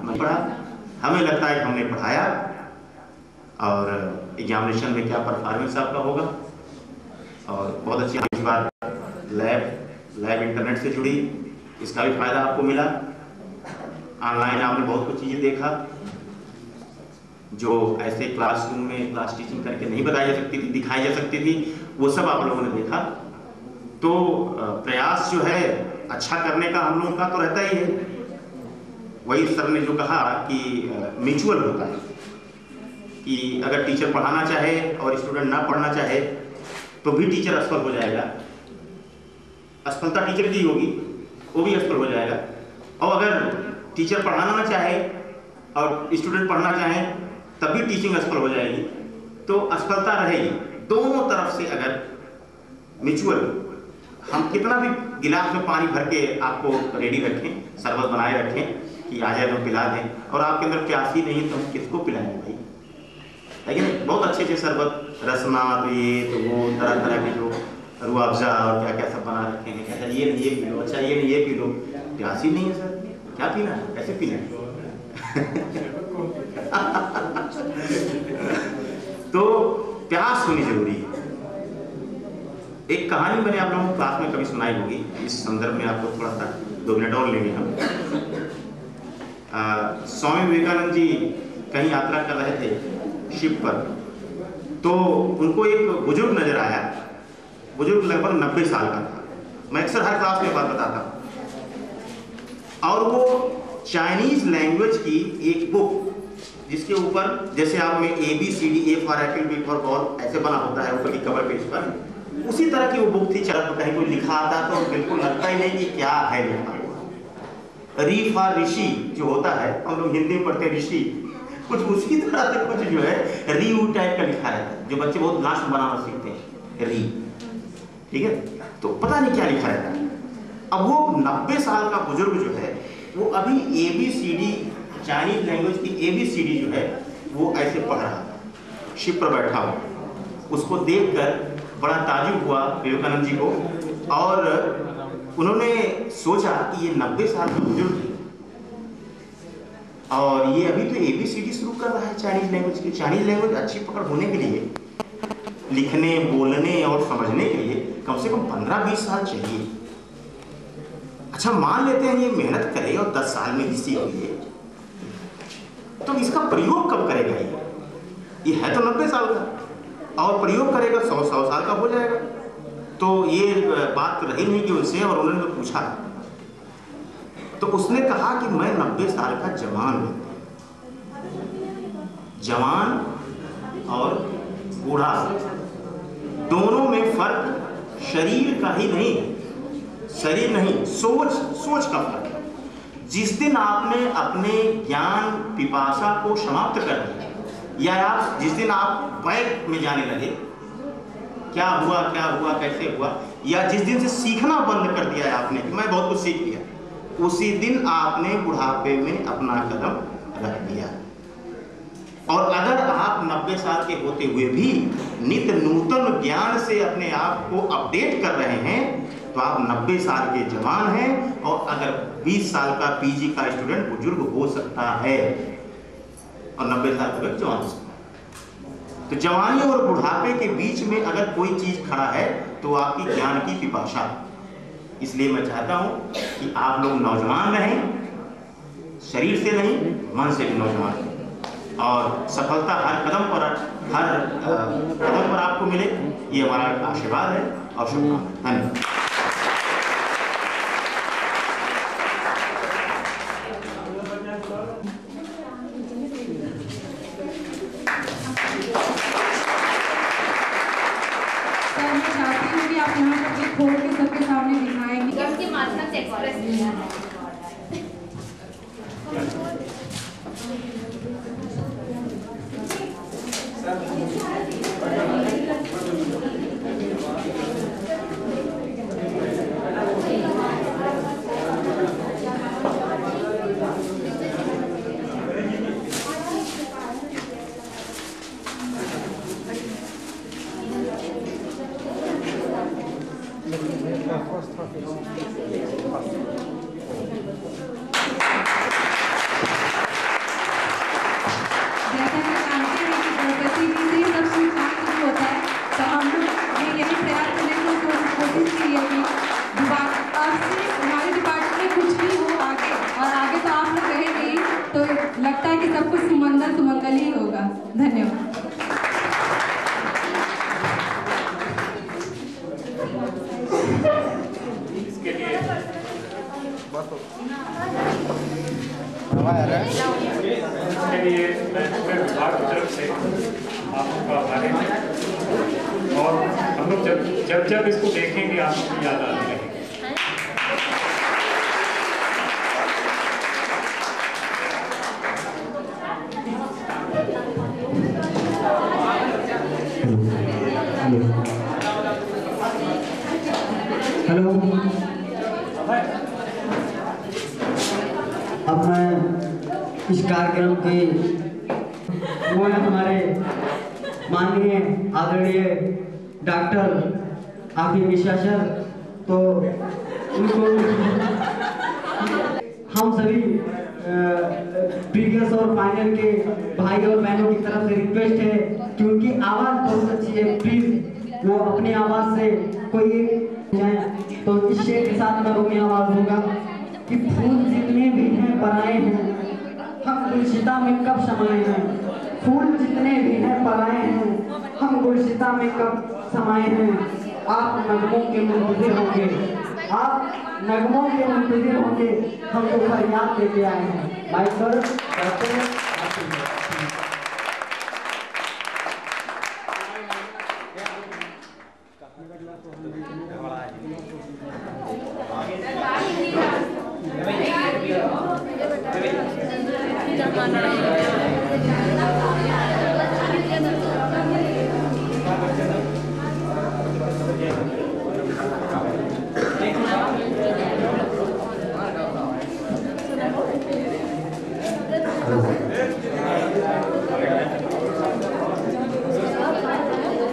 पढ़ा, हमें लगता है कि हमने पढ़ाया और एग्जामिनेशन में क्या परफॉर्मेंस आपका होगा। और बहुत अच्छी इस बार लैब इंटरनेट से जुड़ी, इसका भी फायदा आपको मिला। ऑनलाइन आपने बहुत कुछ चीज़ें देखा जो ऐसे क्लासरूम में क्लास टीचिंग करके नहीं बताई जा सकती थी, दिखाई जा सकती थी, वो सब आप लोगों ने देखा। तो प्रयास जो है अच्छा करने का हम लोगों का तो रहता ही है। वही सर ने जो कहा कि म्यूचुअल होता है कि अगर टीचर पढ़ाना चाहे और स्टूडेंट ना पढ़ना चाहे तो भी टीचर असफल हो जाएगा, असफलता टीचर की होगी, वो भी असफल हो जाएगा। और अगर टीचर पढ़ाना ना चाहे और स्टूडेंट पढ़ना चाहे तब भी टीचिंग असफल हो जाएगी। तो असफलता रहेगी दोनों तरफ से। अगर म्यूचुअल, हम कितना भी गिलास में पानी भर के आपको रेडी रखें, शरबत बनाए रखें कि आ जाए तो पिला दें, और आपके अंदर प्यास ही नहीं तो हम किसको पिलाएंगे भाई, लेकिन बहुत अच्छे शरबत, रसना, तो ये तो वो तरह तरह के जो रूह अफ़ज़ा और क्या क्या सब बना रखे हैं। अच्छा ये नहीं ये पी लो, अच्छा ये नहीं ये पी लो, प्यास ही नहीं है सर, क्या पीना है, कैसे पीना है? तो प्यास होनी जरूरी है। एक कहानी मैंने आप लोगों को क्लास में कभी सुनाई होगी, इस संदर्भ में आपको थोड़ा सा 2 मिनट और लेंगे हम। स्वामी विवेकानंद जी कहीं यात्रा कर रहे थे शिप पर, तो उनको एक बुजुर्ग नजर आया। बुजुर्ग लगभग 90 साल का था। मैं अक्सर हर क्लास में बात बताता हूँ। और वो चाइनीज लैंग्वेज की एक बुक, जिसके ऊपर जैसे आप में ABCD, A for Apple, B for ball ऐसे बना होता है ऊपर की कवर पेज पर, उसी तरह की वो बुक थी। चरक कहीं कोई लिखा आता तो बिल्कुल लगता ही नहीं कि क्या है लिखा हुआ। री फॉर ऋषि जो होता है, हम लोग हिंदी में पढ़ते हैं ऋषि, कुछ उसी तरह से कुछ जो है री ऊ टाइप का लिखा रहता है, जो बच्चे बहुत लास्ट बनाना सीखते हैं, री, ठीक है। तो पता नहीं क्या लिखा रहता है। अब वो 90 साल का बुजुर्ग जो है वो अभी ABCD, चाइनीज लैंग्वेज की ABCD जो है वो ऐसे पढ़ रहा था, शिप पर बैठा हुआ। उसको देखकर बड़ा ताजुब हुआ विवेकानंद जी को, और उन्होंने सोचा कि ये 90 साल का बुजुर्ग है और ये अभी तो ABCD शुरू कर रहा है चाइनीज लैंग्वेज की। चाइनीज लैंग्वेज अच्छी पकड़ होने के लिए, लिखने, बोलने और समझने के लिए कम से कम 15-20 साल चाहिए। अच्छा मान लेते हैं ये मेहनत करे और 10 साल में ही सीख लिए, तो इसका प्रयोग कब करेगा? ये है तो 90 साल का, और प्रयोग करेगा 100 साल का हो जाएगा। तो ये बात रही नहीं कि उनसे, और उन्होंने तो पूछा, तो उसने कहा कि मैं 90 साल का जवान हूं। जवान और बूढ़ा दोनों में फर्क शरीर का ही नहीं, शरीर नहीं, सोच का फर्क है। जिस दिन आपने अपने ज्ञान पिपासा को समाप्त कर दिया, या आप जिस दिन आप बैक में जाने लगे, क्या हुआ कैसे हुआ, या जिस दिन से सीखना बंद कर दिया है आपने कि मैं बहुत कुछ सीख लिया, उसी दिन आपने बुढ़ापे में अपना कदम रख दिया। और अगर आप 90 साल के होते हुए भी नित्य नूतन ज्ञान से अपने आप को अपडेट कर रहे हैं तो आप 90 साल के जवान हैं। और अगर 20 साल का PG का स्टूडेंट बुजुर्ग हो सकता है और 90 साल का जवान हो सकता है, तो जवानी और बुढ़ापे के बीच में अगर कोई चीज खड़ा है तो आपकी ज्ञान की पिपासा। इसलिए मैं चाहता हूं कि आप लोग नौजवान रहें, शरीर से नहीं मन से भी नौजवान रहें, और सफलता हर कदम पर आपको मिले, ये हमारा आशीर्वाद है और शुभकामनाएं। धन्यवाद। सफल ही होगा। धन्यवाद। इसके लिए मैं पूरे विभाग की तरफ से आपका आभारी हूँ और हम लोग जब इसको देखेंगे आपको याद आने लगेगी। हेलो, अब मैं इस कार्यक्रम के वो है हमारे माननीय आदरणीय डॉक्टर आफिफ मिश्रा सर, तो उनको हम सभी प्रीवियस और फाइनल के भाई और बहनों की तरफ से रिक्वेस्ट है कि उनकी आवाज़ बहुत अच्छी है, प्लीज़ वो अपनी आवाज़ से कोई जाए। तो इस शेर के साथ मैं अपनी आवाज़ दूंगा कि फूल जितने भी हैं पराए हैं, हम गुलशिता में कब समाये हैं। फूल जितने भी हैं पराए हैं, हम गुलशिता में कब समाये हैं। आप नगमों के मुंतज़िर होंगे, आप नगमों के मुंतज़िर होंगे, हम तो फरियाद लेके आए हैं। माइक पर करते हैं।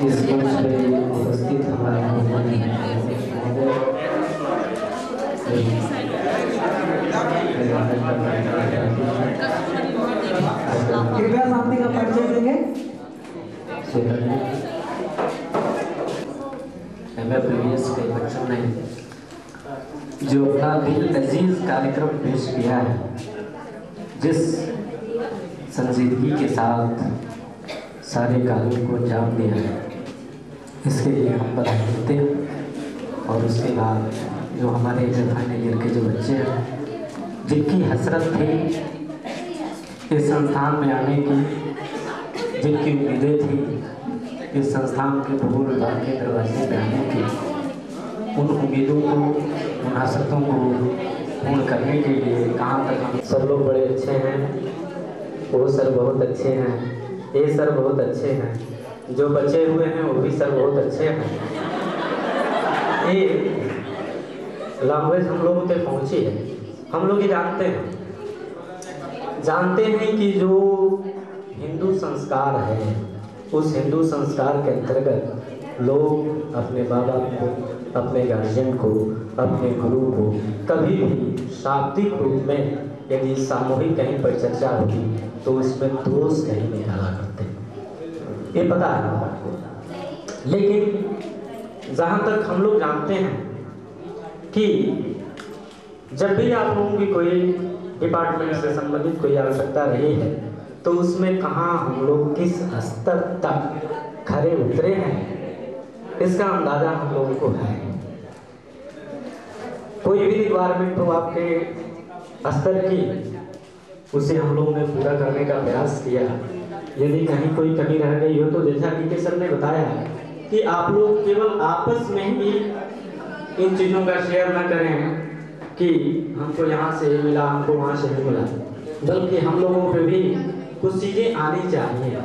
इस मंच पे उपस्थित हमारे कृपया सामने का परिचय देंगे। प्रीवियस के बच्चों ने जो अपना दिल अजीज कार्यक्रम पेश किया है, जिस संजीदगी के साथ सारे कार्यों को अंजाम दिया है, इसके लिए हम बधाई देते हैं। और उसके बाद जो हमारे फाइनल ईयर के जो बच्चे हैं, जिनकी हसरत थी इस संस्थान में आने की, जिनकी उम्मीदें थी इस संस्थान के प्रभु विभाग के दरवाजे पे आने की, उन उम्मीदों को, उन हसरतों को पूर्ण करने के लिए कहाँ तक हम सब लोग बड़े अच्छे हैं, वो सर बहुत अच्छे हैं, ये सर बहुत अच्छे हैं, जो बचे हुए हैं वो भी सर बहुत अच्छे हैं। ये लैंग्वेज हम लोगों तक पहुँची है। हम लोग ये जानते हैं कि जो हिंदू संस्कार है, उस हिंदू संस्कार के अंतर्गत लोग अपने बाबा को, अपने गार्जियन को, अपने गुरु को कभी भी शाब्दिक रूप में यदि सामूहिक कहीं पर चर्चा होगी तो इसमें दोष नहीं निकाला करते, ये पता है आपको। लेकिन जहाँ तक हम लोग जानते हैं कि जब भी आप लोगों की कोई डिपार्टमेंट से संबंधित कोई आवश्यकता रही है तो उसमें कहाँ हम लोग किस स्तर तक खरे उतरे हैं, इसका अंदाजा हम लोगों को है। कोई भी रिक्वायरमेंट हो आपके स्तर की, उसे हम लोगों ने पूरा करने का प्रयास किया। यदि कहीं कोई कमी रह गई हो तो जैसा डी सर ने बताया कि आप लोग केवल आपस में ही इन चीज़ों का शेयर न करें कि हमको यहाँ से मिला, हमको वहाँ से मिला, बल्कि हम लोगों पे भी कुछ चीज़ें आनी चाहिए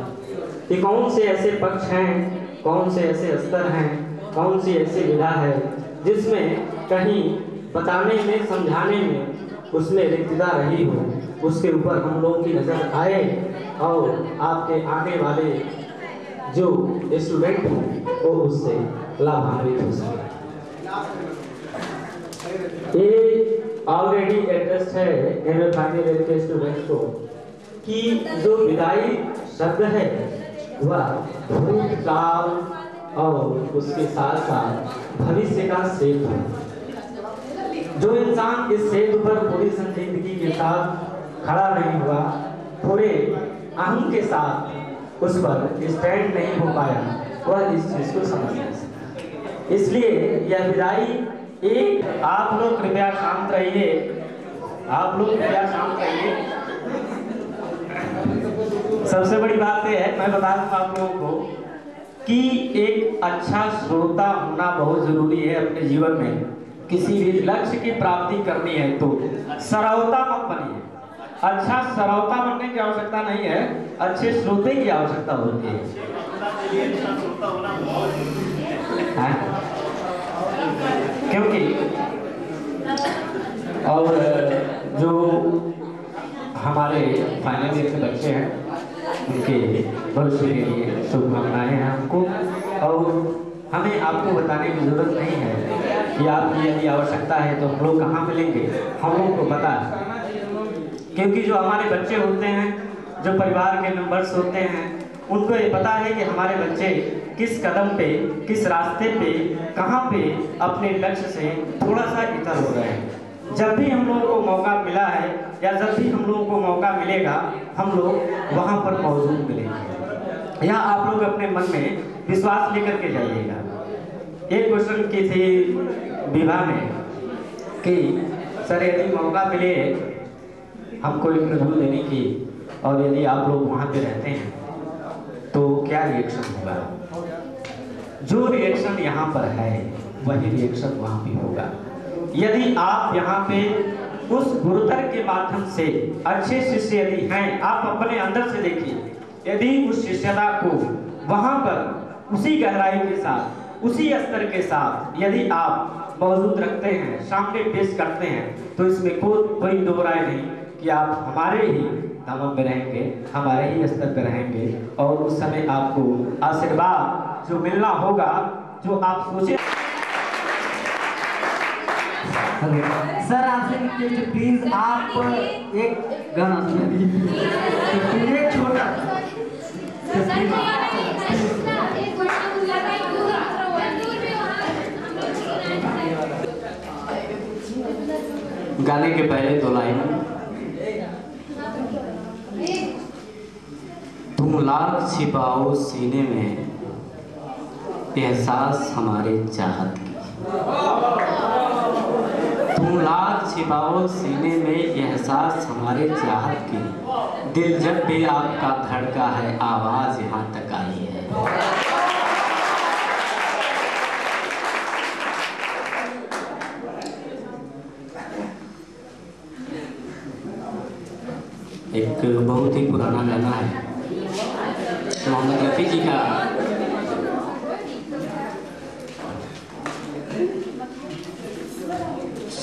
कि कौन से ऐसे पक्ष हैं, कौन से ऐसे स्तर हैं, कौन सी ऐसी विधा है जिसमें कहीं बताने में, समझाने में उसमें रिक्तता रही हो, उसके ऊपर हम लोगों की नज़र आए और आपके आने वाले जो स्टूडेंट हैं वो उससे लाभान्वित हो सके। ये ऑलरेडी एड्रेस है एमए फाइनल ईयर के स्टूडेंट्स को कि जो विदाई शब्द है वह भूतकाल और उसके साथ साथ भविष्य का सेतु है। जो इंसान इस सेतु पर पूरी संजीदगी के साथ खड़ा नहीं हुआ, पूरे अहम के साथ उस पर स्टैंड नहीं हो पाया, वह इस चीज को समझ नहीं सकता। इसलिए यह विदाई एक, आप लोग कृपया शांत रहिए, आप लोग कृपया शांत रहिए। सबसे बड़ी बात यह है, मैं बता दूं आप लोगों को कि एक अच्छा श्रोता होना बहुत जरूरी है अपने जीवन में। किसी भी लक्ष्य की प्राप्ति करनी है तो श्रोता मत बनिए। अच्छा श्रोता बनने की आवश्यकता नहीं है, अच्छे श्रोते की आवश्यकता होती है। क्योंकि और जो हमारे फाइनल ईयर के बच्चे हैं उनके भविष्य के लिए शुभकामनाएं हैं हमको, और हमें आपको बताने की जरूरत नहीं है कि आपकी यदि आवश्यकता है तो हम लोग कहाँ मिलेंगे, हम लोगों को पता है। क्योंकि जो हमारे बच्चे होते हैं, जो परिवार के मेंबर्स होते हैं, उनको ये पता है कि हमारे बच्चे किस कदम पे, किस रास्ते पे, कहाँ पे अपने लक्ष्य से थोड़ा सा इतर हो रहे हैं। जब भी हम लोगों को मौका मिला है या जब भी हम लोगों को मौका मिलेगा, हम लोग वहाँ पर मौजूद मिलेंगे। यह आप लोग अपने मन में विश्वास लेकर के जाइएगा। एक क्वेश्चन की थी विवाह में कि सर यदि मौका मिले हमको इंटरव्यू देने की और यदि आप लोग वहाँ पे रहते हैं तो क्या रिएक्शन होगा? जो रिएक्शन यहाँ पर है वही रिएक्शन वहाँ भी होगा। यदि आप यहाँ पे उस गुरुतर के माध्यम से अच्छे शिष्य यदि हैं, आप अपने अंदर से देखिए, यदि उस शिष्यता को वहाँ पर उसी गहराई के साथ, उसी स्तर के साथ यदि आप मौजूद रखते हैं, सामने पेश करते हैं, तो इसमें कोई दो राय नहीं कि आप हमारे ही दामन में रहेंगे, हमारे ही स्तर पर रहेंगे, और उस समय आपको आशीर्वाद जो मिलना होगा, जो आप सोचे। सर आपसे रिक्वेस्ट है, प्लीज आप एक गाना सुना दीजिए, छोटा गाने के पहले दो लाइन। तुम लाख छिपाओ सीने में एहसास हमारे चाहत की, तुम लाख छिपाओ सीने में एहसास हमारे चाहत की, दिल जब भी आपका धड़का है आवाज यहाँ तक आई है। एक बहुत ही पुराना गाना है मोहम्मद रफ़ी जी का,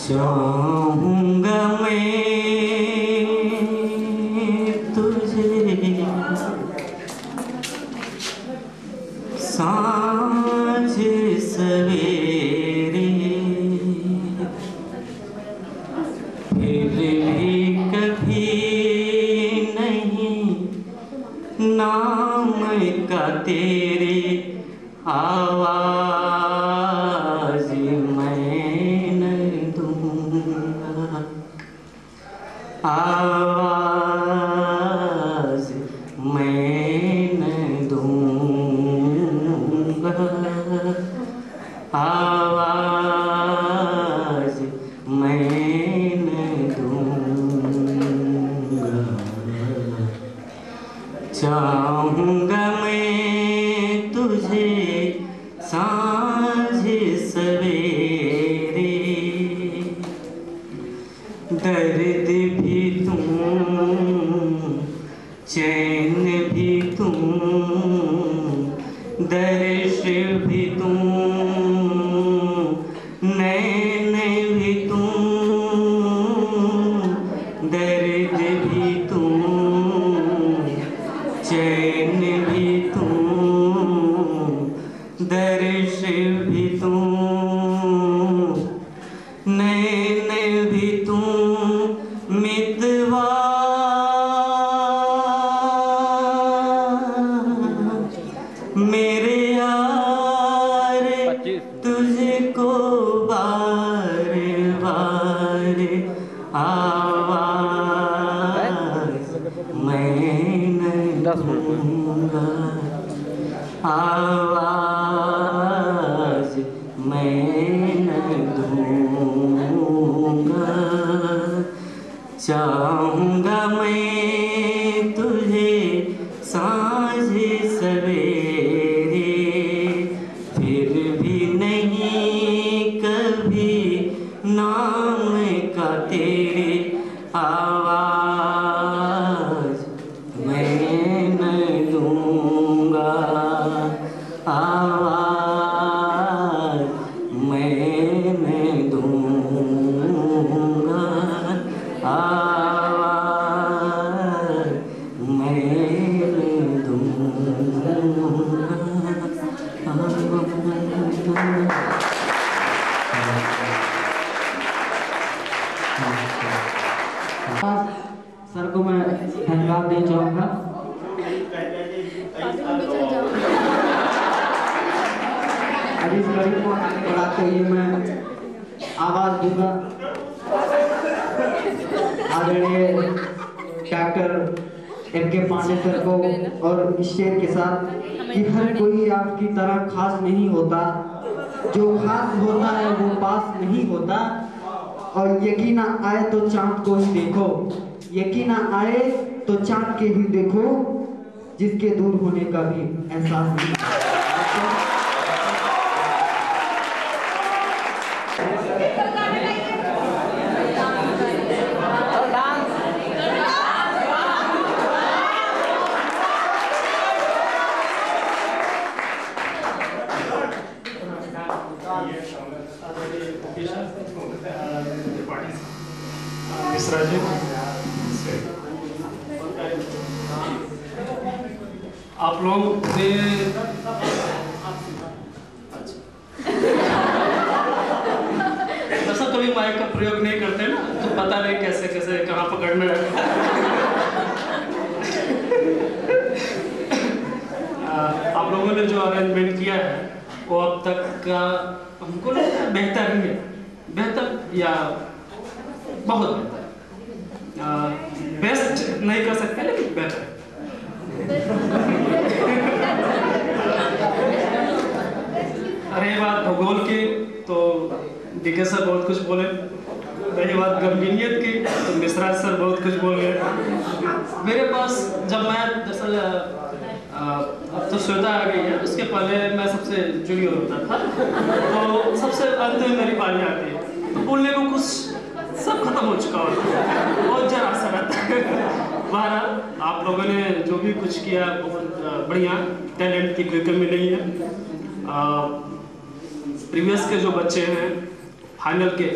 चाहूंगा मैं तुझे सांझ सवेरे, फिर भी कभी नाम का तेरे आवाज मैं न दूंगा, आवाज मैं न दूंगा, आवाज मैं न दूंगा। चाहूंगा मैं तुझे सांझ सवेरे, दर्द भी तुम चैन भी तुम, दर्श भी तुम नैन भी तुम, दर्द भी तुम चैन भी तुम, दर्श भी तुम नैन भी तुम, मितवा मेरे यार तुझको बार बार आवाज मैं न 10 मिनट आवाज मैं न दूंगा, चाहूँगा मैं तुझे सांझ सवेरे, फिर भी नहीं कभी नाम का तेरे। आवाज मैं न दूंगा, आवाज मैं न दूंगा, आवाज मैं न दूंगा। सर को मैं धन्यवाद देना चाहूँगा। अब इस गरीब को आगे बढ़ाते हुए मैं आवाज़ दूंगा आदरणीय डॉक्टर M.K. पांडे सर को, और इस शेर के साथ कि हर कोई आपकी तरह खास नहीं होता, जो खास होता है वो पास नहीं होता, और यकीन आए तो चांद को ही देखो, यकीन आए तो चांद के ही देखो, जिसके दूर होने का भी एहसास नहीं। मिश्रा जी, आप लोग ने ऐसा कभी माइक का प्रयोग नहीं करते ना, तो पता नहीं कैसे कैसे कहाँ पकड़ना है। आप लोगों ने जो अरेंजमेंट किया है वो अब तक का हमको लगता है बेहतर ही है, बेहतर या बहुत बेहतर। बेस्ट नहीं कर सकते लेकिन बेहतर। रही बात भूगोल की तो डीके सर बहुत कुछ बोले, रही बात गंभीरियत की तो मिश्रा सर बहुत कुछ बोल गए। मेरे पास जब मैं दरअसल अब तो श्वेता आ गई है, उसके पहले मैं सबसे जूनियर होता था, तो सबसे अंत में मेरी बारी आती है, तो बोलने को कुछ सब खत्म हो चुका होता है, बहुत जरा सा रहता है। बहरहाल आप लोगों ने जो भी कुछ किया बहुत बढ़िया, टैलेंट की कोई कमी नहीं है। प्रीवियस के जो बच्चे हैं फाइनल के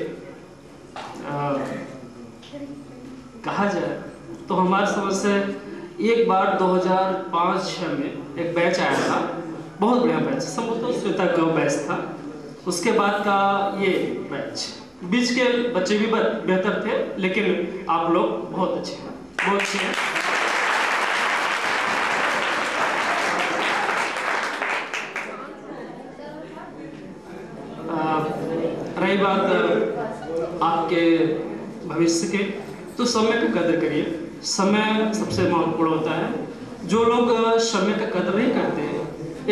कहा जाए तो हमारे समझ से एक बार 2005-06 में एक बैच आया था, बहुत बढ़िया बैच, संभवतः श्वेता का बैच था। उसके बाद का ये बैच, बीच के बच्चे भी बेहतर थे, लेकिन आप लोग बहुत अच्छे हैं, बहुत अच्छे हैं। रही बात आपके भविष्य के, तो समय की कदर करिए, समय सबसे महत्वपूर्ण होता है। जो लोग समय का कदर नहीं करते,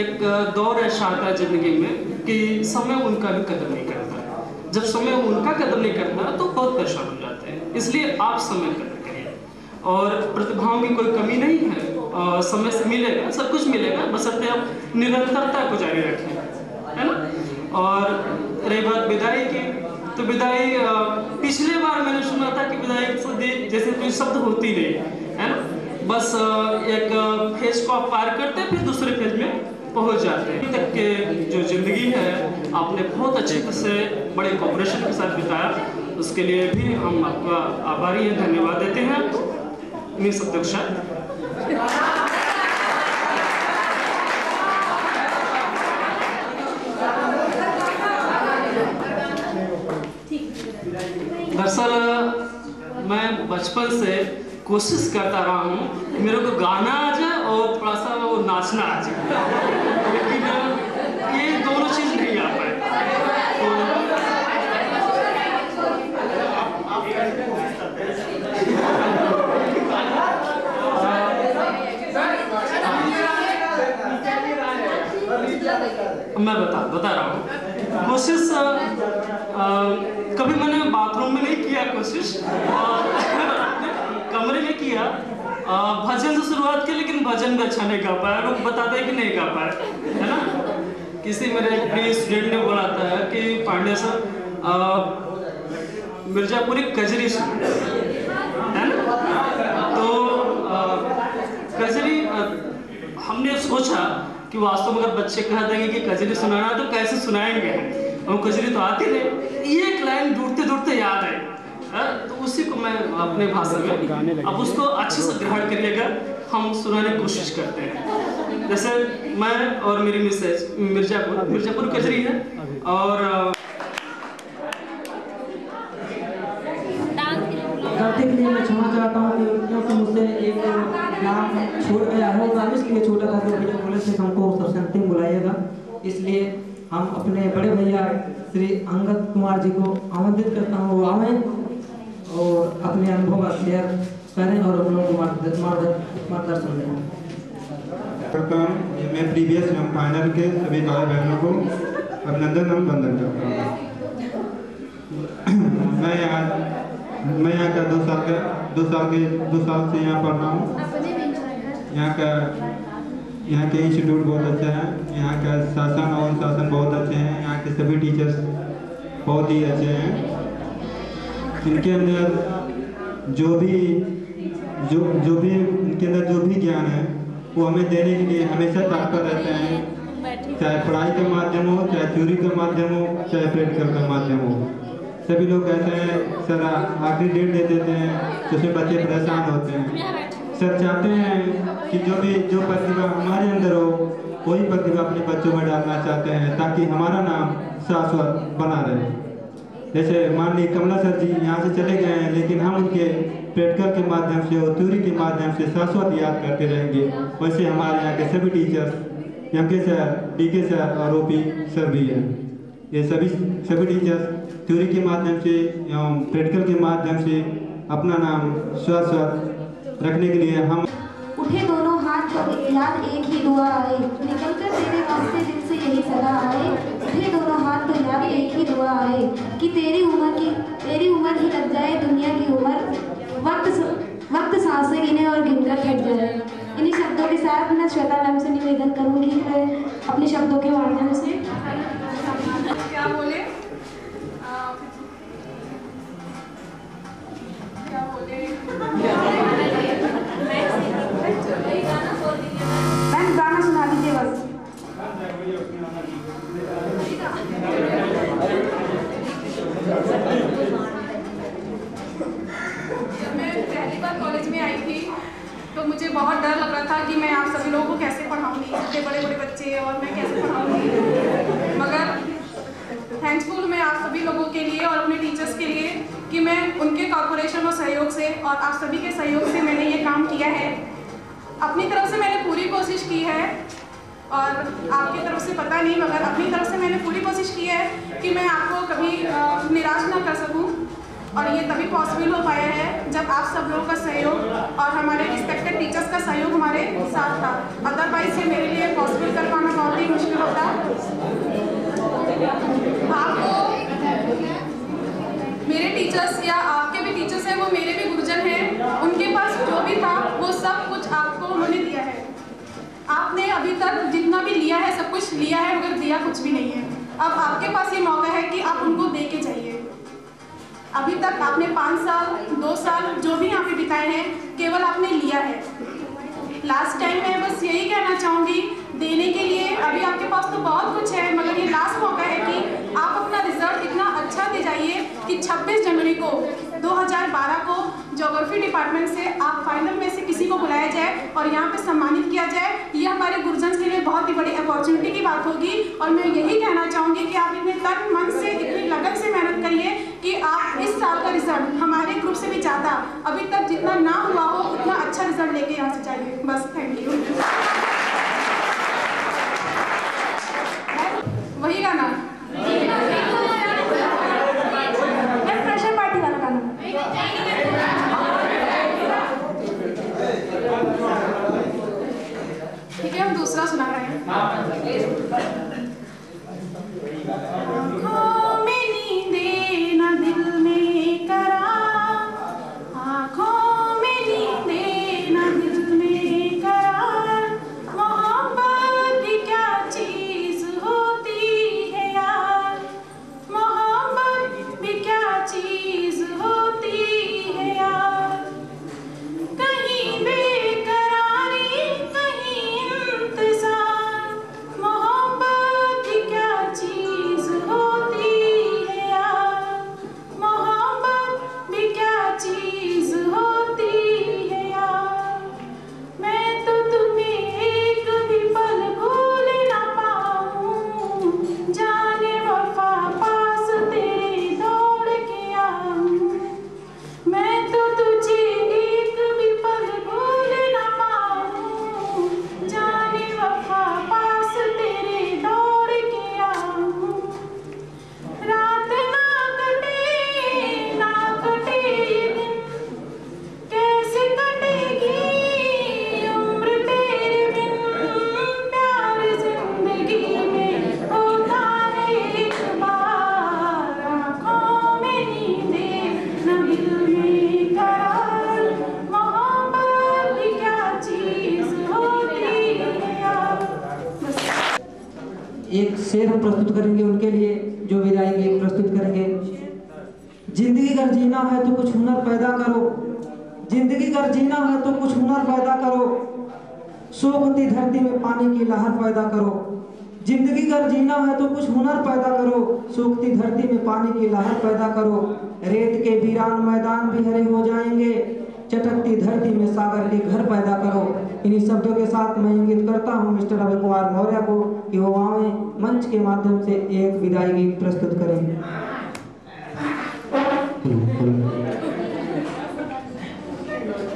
एक दौर ऐसा आता है जिंदगी में कि समय उनका भी कदर नहीं करता। जब समय उनका कदर नहीं करता तो बहुत परेशान हो जाते हैं। इसलिए आप समय कदर करिए, और प्रतिभाओं की कोई कमी नहीं है, समय से मिलेगा, सब कुछ मिलेगा, बशर्ते आप निरंतरता को जारी रखें, है ना। और रही बात विदाई की, तो विदाई पिछले बार मैंने सुना था कि विदाई जैसे कोई शब्द होती नहीं है ना, बस एक फेज को आप पार करते हैं फिर दूसरे फेज में पहुंच जाते हैं। अभी तक के जो जिंदगी है आपने बहुत अच्छे से बड़े कोऑपरेशन के साथ बिताया, उसके लिए भी हम आपका आभारी हैं, धन्यवाद देते हैं आपको। मेरे शब्दों के साथ दरअसल मैं बचपन से कोशिश करता रहा हूँ कि मेरे को गाना आ जाए और थोड़ा सा वो नाचना आ जाए, लेकिन ये दोनों चीज़ नहीं आ पाए। मैं बता रहा हूँ। कोशिश कभी मैंने बाथरूम में नहीं किया कोशिश, कमरे में किया। भजन से शुरुआत की, लेकिन भजन भी अच्छा नहीं गा पाया। लोग बताते हैं कि नहीं गा पाए, है ना। किसी मेरे एक स्टूडेंट ने बोला था कि पांडे सर मिर्जापुरी कजरी सुन, है ना। तो कजरी हमने सोचा कि वास्तव में अगर बच्चे कह देंगे कि कजरी सुनाना तो कैसे सुनाएंगे, हम कजरी तो आती नहीं। ये एक लाइन ढूंढते याद है, तो उसी को मैं अपने भाषा में, अब उसको अच्छे से ग्रहण करिएगा, हम सुनाने की कोशिश करते हैं। जैसे मैं और मेरी मिसेज मिर्जापुर कजरी है, और करते के लिए मैं क्षमा चाहता हूँ क्योंकि मुझसे एक नाम छूट गया है, इसलिए छोटा था तो भैया बोले थे हमको सबसे अंतिम बुलाइएगा। इसलिए हम अपने बड़े भैया श्री अंगद कुमार जी को आमंत्रित करता हूँ, वो आवें और अपने अनुभव का शेयर करें और हम लोग को मार्गदर्शन दें। मैं प्रीवियस फाइनल के सभी भाई बहनों को अभिनंदन और वंदन करता हूँ। मैं यहाँ का 2 साल से यहाँ पढ़ रहा हूँ। यहाँ के इंस्टीट्यूट बहुत अच्छा है, यहाँ का शासन और अनुशासन बहुत अच्छे हैं, यहाँ के सभी टीचर्स बहुत ही अच्छे हैं। इनके अंदर जो भी इनके अंदर जो भी ज्ञान है वो हमें देने के लिए हमेशा तत्पर रहते हैं, चाहे पढ़ाई का माध्यम हो, चाहे थ्योरी का माध्यम हो, चाहे प्रैक्टिकल का माध्यम हो। सभी लोग कहते हैं सर आखिरी डेट दे देते हैं तो उसमें बच्चे परेशान होते हैं। सर चाहते हैं कि जो प्रतिभा हमारे अंदर हो वही प्रतिभा अपने बच्चों में डालना चाहते हैं ताकि हमारा नाम शाश्वत बना रहे। जैसे मान ली कमला सर जी यहाँ से चले गए हैं, लेकिन हम उनके प्रैक्टिकल के माध्यम से और थ्योरी के माध्यम से शाश्वत याद करते रहेंगे। वैसे हमारे यहाँ के सभी teachers MK sir, DK sir और ओपी सर भी हैं। ये सभी टीचर्स थ्योरी के माध्यम से एवं प्रैक्टिकल के माध्यम से अपना नाम शाश्वत रखने के लिए हम उठे दोनों हाथ तो याद एक ही दुआ आए, निकलकर तेरे वास्ते दिल से यही सदा आए। उठे दोनों हाथ तो याद एक ही दुआ आए कि तेरी उम्र ही लग जाए दुनिया की उम्र, वक्त सांसें गिने और गिनकर थक जाए। इन्हीं शब्दों के साथ मैं श्वेता मैम से निवेदन करूंगी कि मैं अपने शब्दों के माध्यम से क्या बोले मैम गाना सुना दीजिए बस। जब मैं पहली बार कॉलेज में आई थी तो मुझे बहुत डर लग रहा था कि मैं आप सभी लोगों को कैसे पढ़ाऊंगी, इतने बड़े बड़े बच्चे और मैं कैसे पढ़ाऊंगी। मगर थैंक्सफुल मैं आप सभी लोगों के लिए और अपने टीचर्स के लिए कि मैं उनके कॉर्पोरेशन और सहयोग से और आप सभी के सहयोग से मैंने ये काम किया है। अपनी तरफ से मैंने पूरी कोशिश की है और आपकी तरफ से पता नहीं, मगर अपनी तरफ से मैंने पूरी कोशिश की है कि मैं आपको कभी निराश ना कर सकूं। और ये तभी पॉसिबल हो पाया है जब आप सब लोगों का सहयोग और हमारे रिस्पेक्टेड टीचर्स का सहयोग हमारे साथ था। अदरवाइज ये मेरे लिए पॉसिबल कर पाना बहुत ही मुश्किल होता। आपको मेरे टीचर्स या आपके भी टीचर्स हैं, वो मेरे भी गुरुजन हैं, उनके पास जो भी था वो सब कुछ आपको उन्होंने दिया है। आपने अभी तक जितना भी लिया है सब कुछ लिया है, मगर दिया कुछ भी नहीं है। अब आपके पास ये मौका है कि आप उनको दे के जाइए। अभी तक आपने 5 साल 2 साल जो भी यहाँ पे बिताए हैं केवल आपने लिया है। लास्ट टाइम मैं बस यही कहना चाहूँगी देने के लिए, अभी आपके पास तो बहुत कुछ है, मगर ये लास्ट मौका है कि आप अपना रिजल्ट इतना अच्छा दे जाइए कि 26 जनवरी को 2012 को ज्योग्राफी डिपार्टमेंट से आप फाइनल में से किसी को बुलाया जाए और यहाँ पे सम्मानित किया जाए। ये हमारे गुरुजन के लिए बहुत ही बड़ी अपॉर्चुनिटी की बात होगी। और मैं यही कहना चाहूँगी कि आप इतने तन मन से इतनी लगन से मेहनत करिए कि आप इस साल का रिजल्ट हमारे ग्रुप से भी ज़्यादा अभी तक जितना ना हुआ हो उतना अच्छा रिजल्ट लेके यहाँ से जाइए। बस थैंक यू। वही गाना प्रेशर पार्टी वाला गाना। ठीक है, हम दूसरा सुना रहे हैं। शेर हम प्रस्तुत करेंगे उनके लिए, जो विदाई गीत प्रस्तुत करेंगे। जिंदगी अगर जीना है तो कुछ हुनर पैदा करो, जिंदगी अगर जीना है तो कुछ हुनर पैदा करो, सोखती धरती में पानी की लहर पैदा करो। जिंदगी अगर जीना है तो कुछ हुनर पैदा करो, सोखती धरती में पानी की लहर पैदा करो। रेत के वीरान मैदान भी हरे हो जाएंगे, चटकती धरती में सागर के घर पैदा करो। इन्हीं शब्दों के साथ मैं इंगित करता हूँ मिस्टर अभय कुमार मौर्य को कि वो आए मंच के माध्यम से एक विदाई गीत प्रस्तुत करें।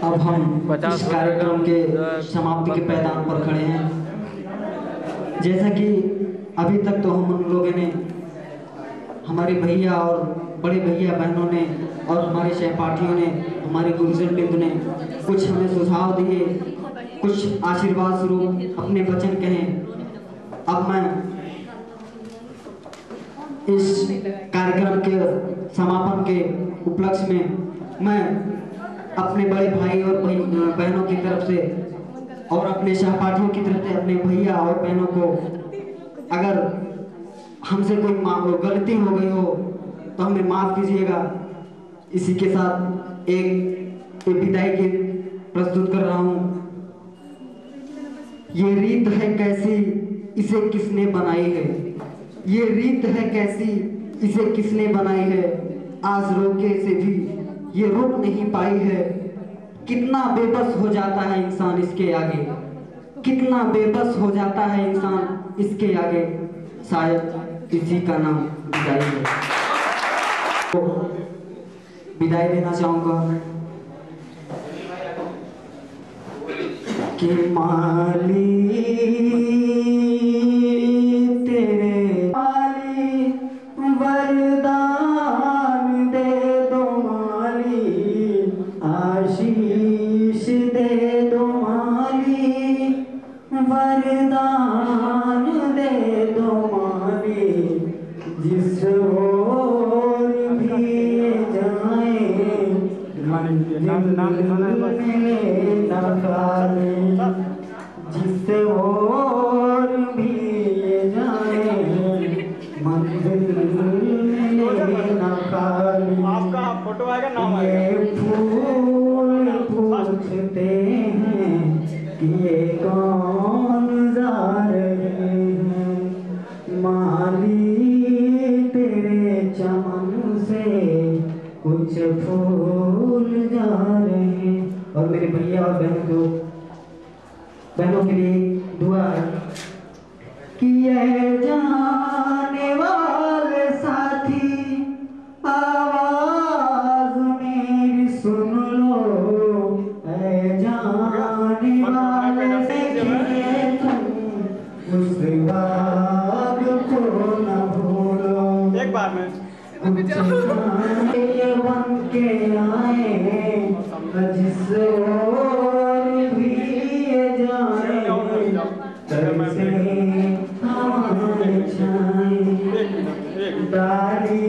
अब हम इस कार्यक्रम के समाप्ति के पैदान पर खड़े हैं। जैसा कि अभी तक तो हम उन लोगों ने, हमारे भैया और बड़े भैया बहनों ने और हमारे सहपाठियों ने, हमारे गुरुजन बिंदु ने कुछ हमें सुझाव दिए, कुछ आशीर्वाद स्वरूप अपने वचन कहे। अब मैं इस कार्यक्रम के समापन के उपलक्ष्य में मैं अपने बड़े भाई और बहनों की तरफ से और अपने सहपाठियों की तरफ से अपने भैया और बहनों को, अगर हमसे कोई गलती हो गई हो तो हमें माफ कीजिएगा। इसी के साथ एक विदाई गीत प्रस्तुत कर रहा हूँ। ये रीत है कैसी इसे किसने बनाई है, ये रीत है कैसी इसे किसने बनाई है, आज रोके से भी ये रुक नहीं पाई है। कितना बेबस हो जाता है इंसान इसके आगे, कितना बेबस हो जाता है इंसान इसके आगे, शायद इसी का नाम विदाई है। तो विदाई देना चाहूंगा कि माली तेरे माली वरदान दे दो, माली आशीष दे दो, माली वरदान दे दो, माली जिस ओर भी जाए जिस ओर भी जाए मंजिल न खाली। आपका फोटो आएगा, नाम ये फूल पूछते हैं कि ये कौन जा रहे हैं, माली तेरे चमन से कुछ फूल जा रहे हैं। और मेरे भैया और बहनों के लिए दुआ है कि ये जाने वाले साथी आवाज मेरी सुन लो, ऐ जाने वाले देखिए तुम उस बात को न भूलो। एक बार में ये बन के आए जिस ओर भी जाए, तरसे हमारे छाए, डाली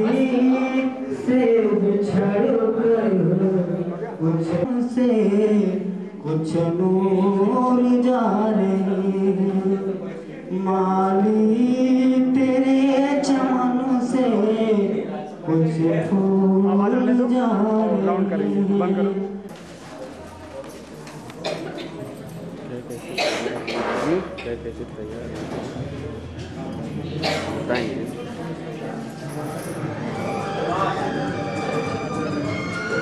से बिछड़ कर कुछ से कुछ नूर जा रहे हैं, माली तेरे चमन से कुछ फूल जा रहे हैं। कैसे तैयार बताएंगे।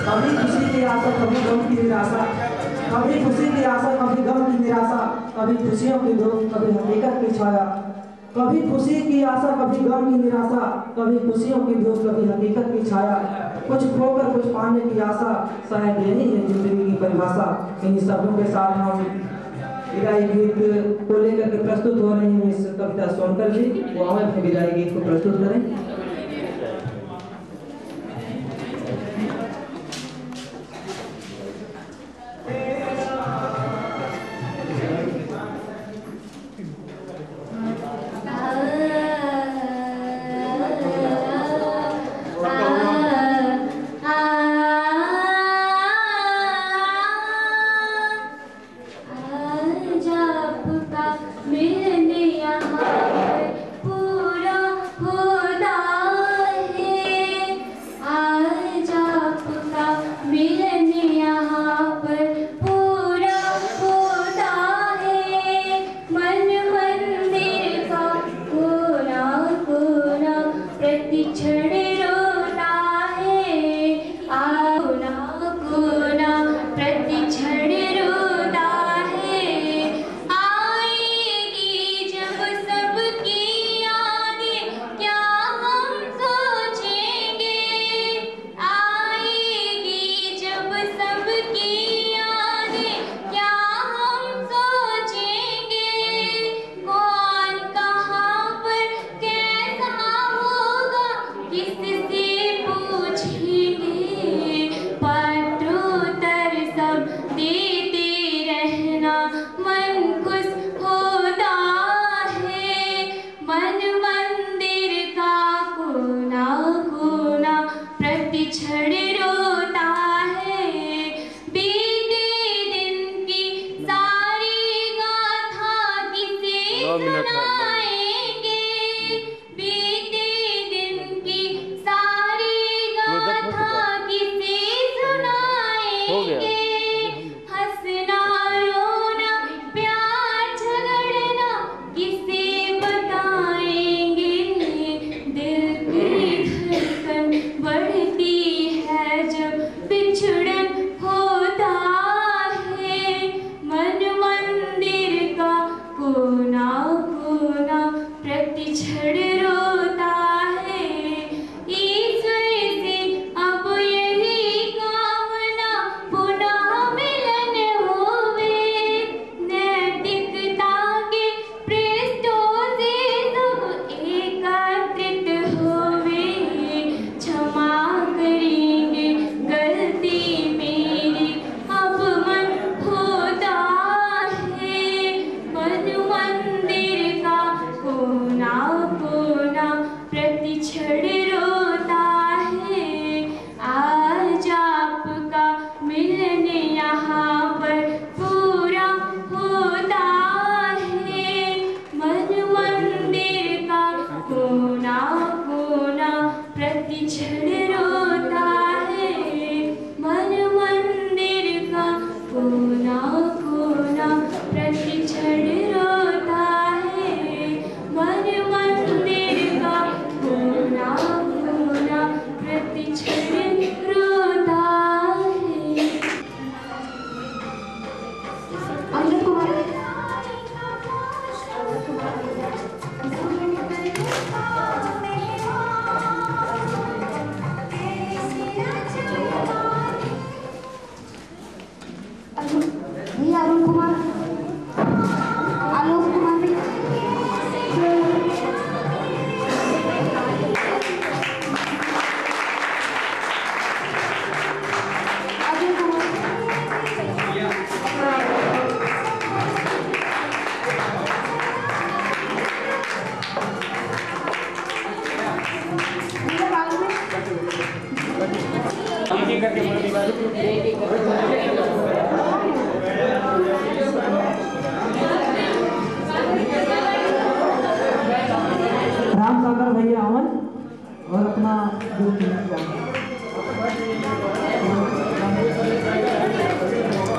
कभी खुशी की आशा कभी गम की निराशा, कभी खुशी की आशा कभी गम की निराशा, कभी खुशियों की धूप कभी हकीकत की छाया, कभी खुशी की आशा कभी गम की निराशा, कभी खुशियों की धूप कभी हकीकत की छाया, कुछ खोकर कुछ पाने की आशा, शायद यही है जिंदगी की परिभाषा। इन शब्दों के साथ हम विदाई गीत को लेकर के प्रस्तुत हो रहे हैं। इस कविता सोनकर जी वो हमें अपने विदाई गीत को प्रस्तुत करें। जब का मैंने यहाँ पूरा 9 मिनट है। बीते दिन की सारी गाथा किसे सुनाएंगे, हंसना रोना प्यार झगड़ना किसे बताएंगे, दिल की धड़कन बढ़ती है जब बिछड़न होता है, मन मंदिर का कोना कोना प्रतिक्षण रोता है, ईश्वर से अब यही कामना पुनः मिलन होवे, नैतिकता के पृष्ठों से सब एकत्रित होवे, क्षमा करेंगे गलती मेरी अब मन होता है, मन मंदिर का कोना कोना प्रतिक्षण रोता है, आज आपका मिलन यहाँ पर पूरा होता है, मन मंदिर का कोना कोना प्रतिक्षण रोता है, मन मंदिर का कोना कोना प्रतिक्षण रोता है, मन मंदिर का कोना कोना प्रतिक्षण रोता है। अंजन कुमार भैया, अरुण कुमार, आलोक कुमार भी, अजय कुमार, भैया बाबू में राम सागर भैया अमन और अपना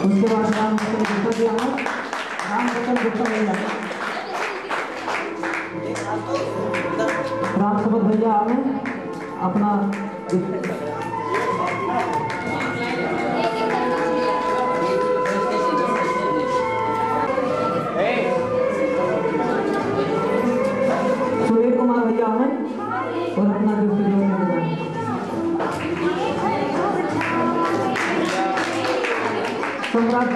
उसके बाद राम रतन गुप्ता जी अमन, राम रतन गुप्ता भैया, राम समद भैया अमन, अपना सुनील कुमार भैया अमन और अपना सम्राट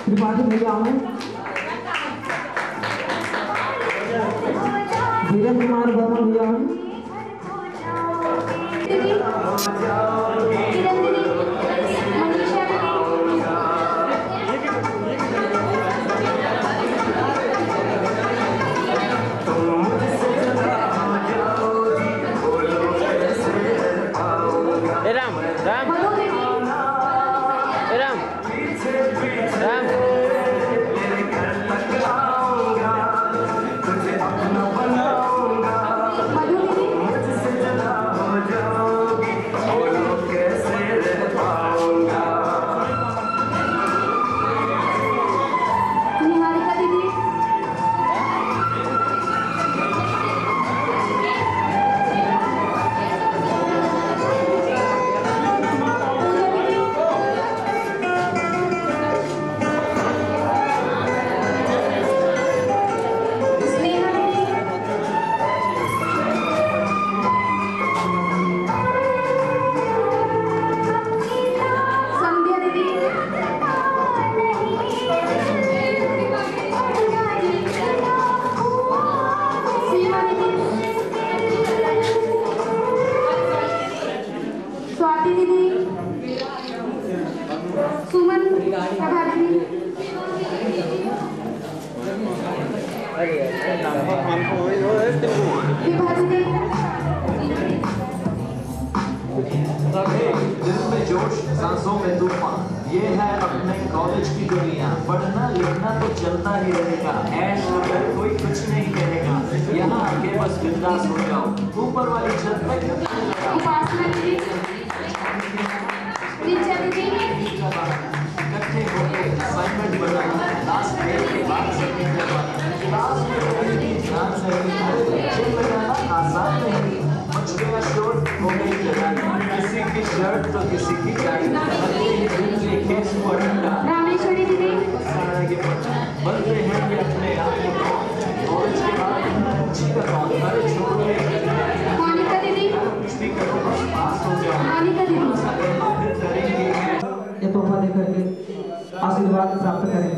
त्रिपाठी भैया अमन, धीरज कुमार वर्मा भैया अमन, किरंदनी, मनीषा राम राम मधु दीदी, राम राम मधु दीदी, निहारिका दीदी, स्नेहा दीदी, संध्या दीदी, सीमा दीदी, स्वाति दीदी, सुमन प्रभा दीदी, विभा दीदी, दिल में जोश, सांसों में तूफान, ये है अपने कॉलेज की दुनिया, पढ़ना लिखना तो चलता ही रहेगा, ऐश कर कोई कुछ नहीं कहेगा, यहाँ आके बस बिंदास हो जाओ, ऊपर वाली छत पे इकट्ठे होके असाइनमेंट बनाओ, लास्ट ईयर के बाद सबमिट करवाना, क्लास में ध्यान से चिल लगाना आसान नहीं, मच गया शोर हो गई जलानी, किसी की शर्ट तो किसी की गाड़ी, रामेश्वरी दीदी बनते हैं ये अपने आप और इसके बाद अच्छी तरह अरे छोड़ो मोनिका दीदी स्पीकर बस पास हो जाओ मोनिका दीदी ये तोहफा देकर के आशीर्वाद प्राप्त करें।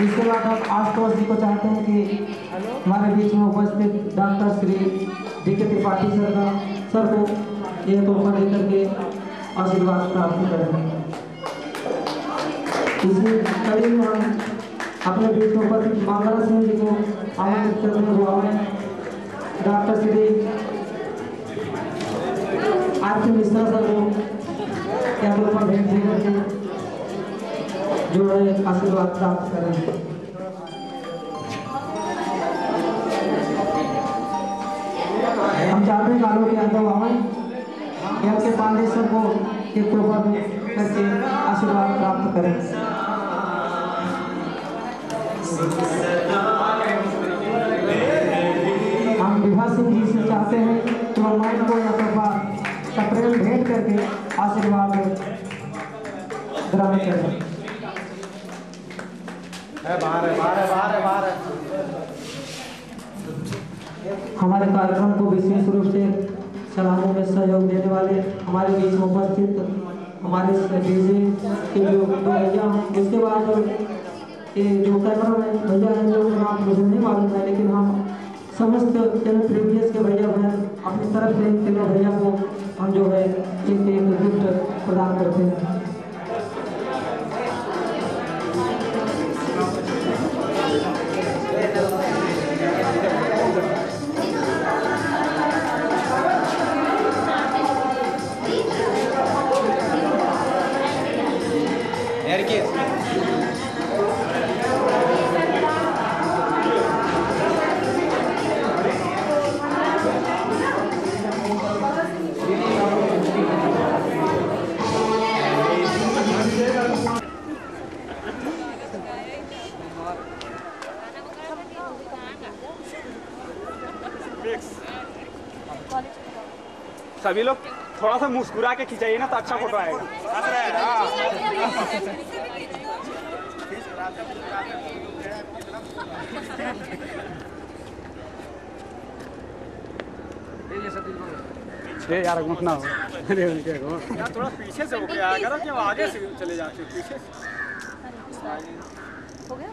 इसके बाद हम आशुतोष जी को चाहते हैं कि हमारे बीच में उपस्थित doctor Shri DK. Tripathi sir को ये तोहफा देकर के आशीर्वाद प्राप्त करें। इसी कड़ी में हम अपने बीच में उपस्थित मंगला सिंह जी को आमंत्रित करते हुए doctor Shri R K. Mishra sir को यह तोहफा भेंट देकर के जो है आशीर्वाद प्राप्त करें। हम चाहते हैं कालों के अंदर आवें के पांडे सर को एक तोहफा करके आशीर्वाद प्राप्त करें। हम विभा सिंह जी से चाहते हैं कि हमारे को यह तोहफा सप्रेम भेंट करके आशीर्वाद ग्रहण करें। बाहर हमारे कार्यक्रम को विशेष रूप से चलाने में सहयोग देने वाले हमारे बीच में उपस्थित हमारे डीजे के जो भैया हैं, उसके बाद ये जो कैमरा मैन भैया हैं जो नाम मुझे नहीं मालूम है, लेकिन हम समस्त प्रीवियस के भैया बहन अपनी तरफ से तीनों भैया को हम जो है एक गिफ्ट प्रदान करते हैं। सभी लोग थोड़ा सा मुस्कुरा के खिंचाइए ना तो अच्छा फोटो आएगा। यार ना हो थोड़ा पीछे से हो गया करो कि आगे से चले जाते पीछे हो गया।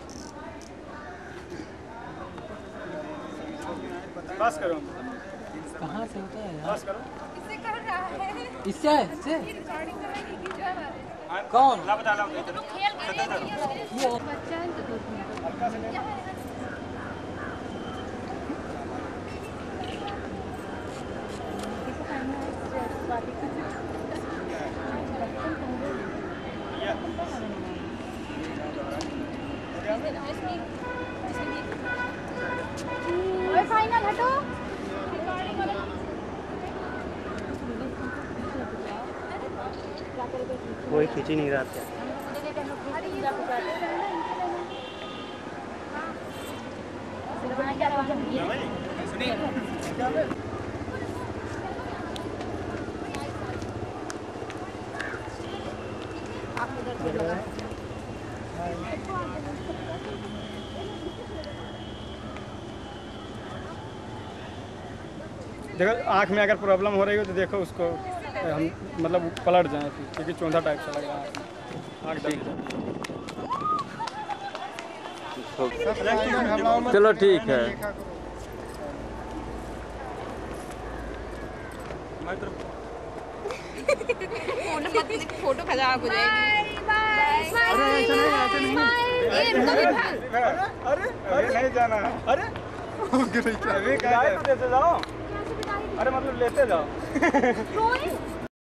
बस करो कहाँ से होता है बस करो इससे इससे कौन फाइनल हटो कोई खींच ही नहीं रहा था। देखो आँख में अगर प्रॉब्लम हो रही हो तो देखो उसको हम मतलब पलट जाए क्योंकि चौंधा टाइप से लग रहा है आँख ठीक। चलो ठीक है। फोटो खराब हो जाएगी। अरे नहीं जाना। अरे अरे मतलब लेते जाओ। रोए